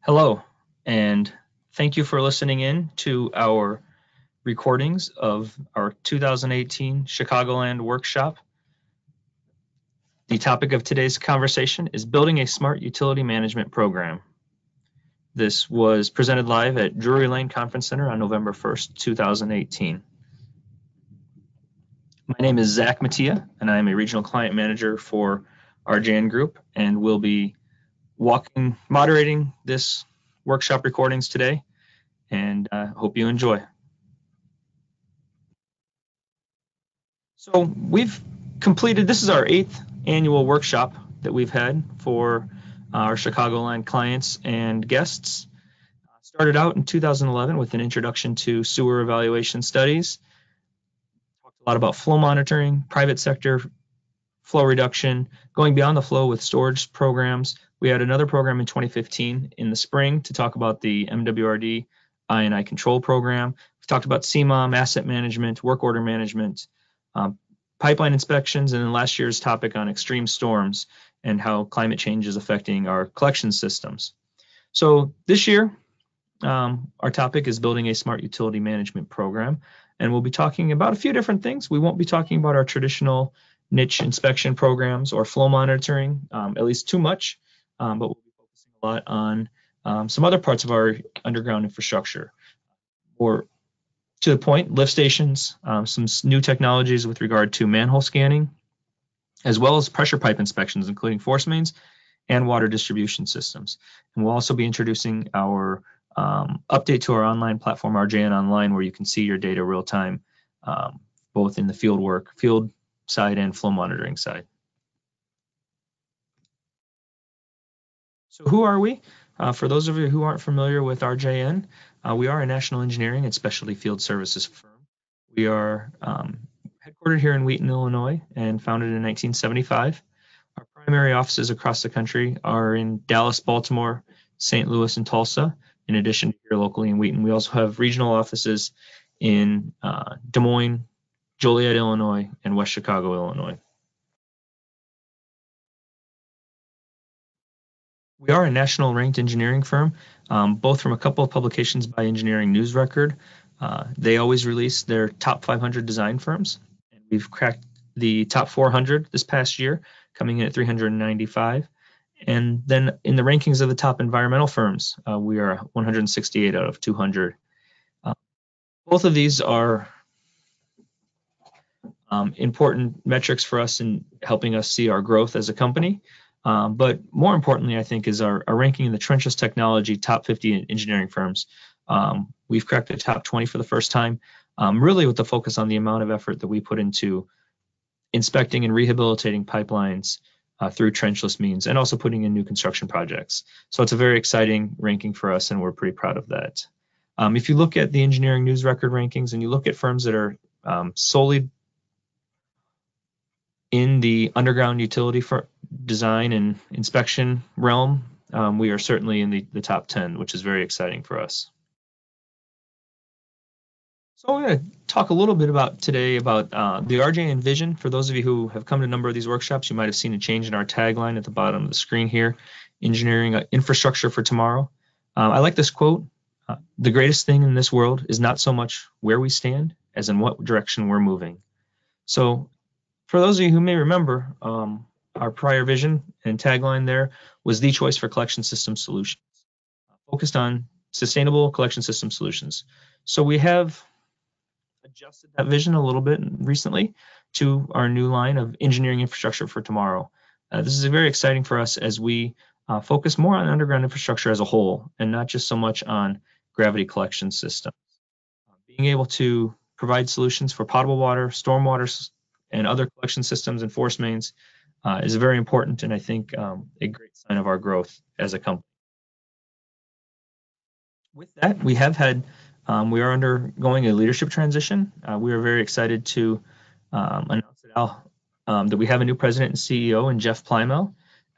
Hello, and thank you for listening in to our recordings of our 2018 Chicagoland workshop. The topic of today's conversation is building a smart utility management program. This was presented live at Drury Lane Conference Center on November 1st, 2018. My name is Zach Matyja, and I am a regional client manager for RJN Group, and will be moderating this workshop recordings today, and hope you enjoy. So we've completed, this is our 8th annual workshop that we've had for our Chicagoland clients and guests. Started out in 2011 with an introduction to sewer evaluation studies. Talked a lot about flow monitoring, private sector flow reduction, going beyond the flow with storage programs. We had another program in 2015 in the spring to talk about the MWRD I&I control program. We talked about CMOM, asset management, work order management, pipeline inspections, and then last year's topic on extreme storms and how climate change is affecting our collection systems. So this year, our topic is building a smart utility management program, and we'll be talking about a few different things. We won't be talking about our traditional niche inspection programs or flow monitoring, at least too much, but we'll be focusing a lot on some other parts of our underground infrastructure. Or to the point, lift stations, some new technologies with regard to manhole scanning, as well as pressure pipe inspections, including force mains and water distribution systems. And we'll also be introducing our update to our online platform, RJN Online, where you can see your data real time, both in the field side and flow monitoring side. So who are we? For those of you who aren't familiar with RJN, we are a national engineering and specialty field services firm. We are headquartered here in Wheaton, Illinois, and founded in 1975. Our primary offices across the country are in Dallas, Baltimore, St. Louis, and Tulsa. In addition to here locally in Wheaton, we also have regional offices in Des Moines, Joliet, Illinois, and West Chicago, Illinois. We are a national ranked engineering firm, both from a couple of publications by Engineering News Record. They always release their top 500 design firms, and we've cracked the top 400 this past year, coming in at 395. And then in the rankings of the top environmental firms, we are 168 out of 200. Both of these are important metrics for us in helping us see our growth as a company. But more importantly, I think, is our ranking in the Trenchless Technology top 50 engineering firms. We've cracked the top 20 for the first time, really with the focus on the amount of effort that we put into inspecting and rehabilitating pipelines through trenchless means, and also putting in new construction projects. So it's a very exciting ranking for us, and we're pretty proud of that. If you look at the Engineering News Record rankings and you look at firms that are solely in the underground utility for design and inspection realm, we are certainly in the top 10, which is very exciting for us. So I'm going to talk a little bit today about the RJN vision. For those of you who have come to a number of these workshops, you might have seen a change in our tagline at the bottom of the screen here: engineering infrastructure for tomorrow. I like this quote: the greatest thing in this world is not so much where we stand as in what direction we're moving. So for those of you who may remember, our prior vision and tagline there was the choice for collection system solutions, focused on sustainable collection system solutions. So we have adjusted that vision a little bit recently to our new line of engineering infrastructure for tomorrow. This is very exciting for us as we focus more on underground infrastructure as a whole, and not just so much on gravity collection systems. Being able to provide solutions for potable water, stormwater, and other collection systems and force mains is very important, and I think a great sign of our growth as a company. With that, we are undergoing a leadership transition. We are very excited to announce that we have a new president and CEO in Jeff Plymell.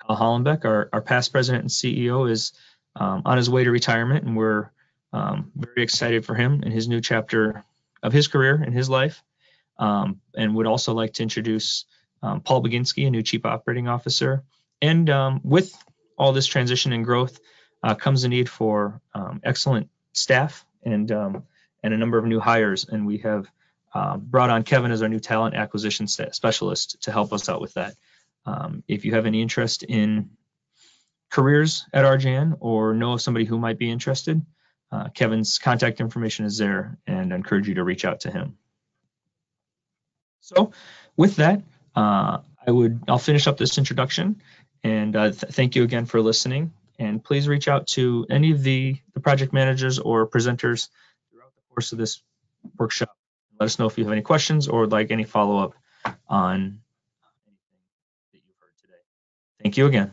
Al Hollenbeck, our past president and CEO, is on his way to retirement, and we're very excited for him in his new chapter of his career and his life. And would also like to introduce Paul Baginski, a new Chief Operating Officer. And with all this transition and growth, comes in need for excellent staff and a number of new hires, and we have brought on Kevin as our new talent acquisition specialist to help us out with that. If you have any interest in careers at RJN or know of somebody who might be interested, Kevin's contact information is there, and I encourage you to reach out to him. So with that, I'll finish up this introduction, and thank you again for listening. And please reach out to any of the project managers or presenters throughout the course of this workshop. Let us know if you have any questions or would like any follow-up on anything that you've heard today. Thank you again.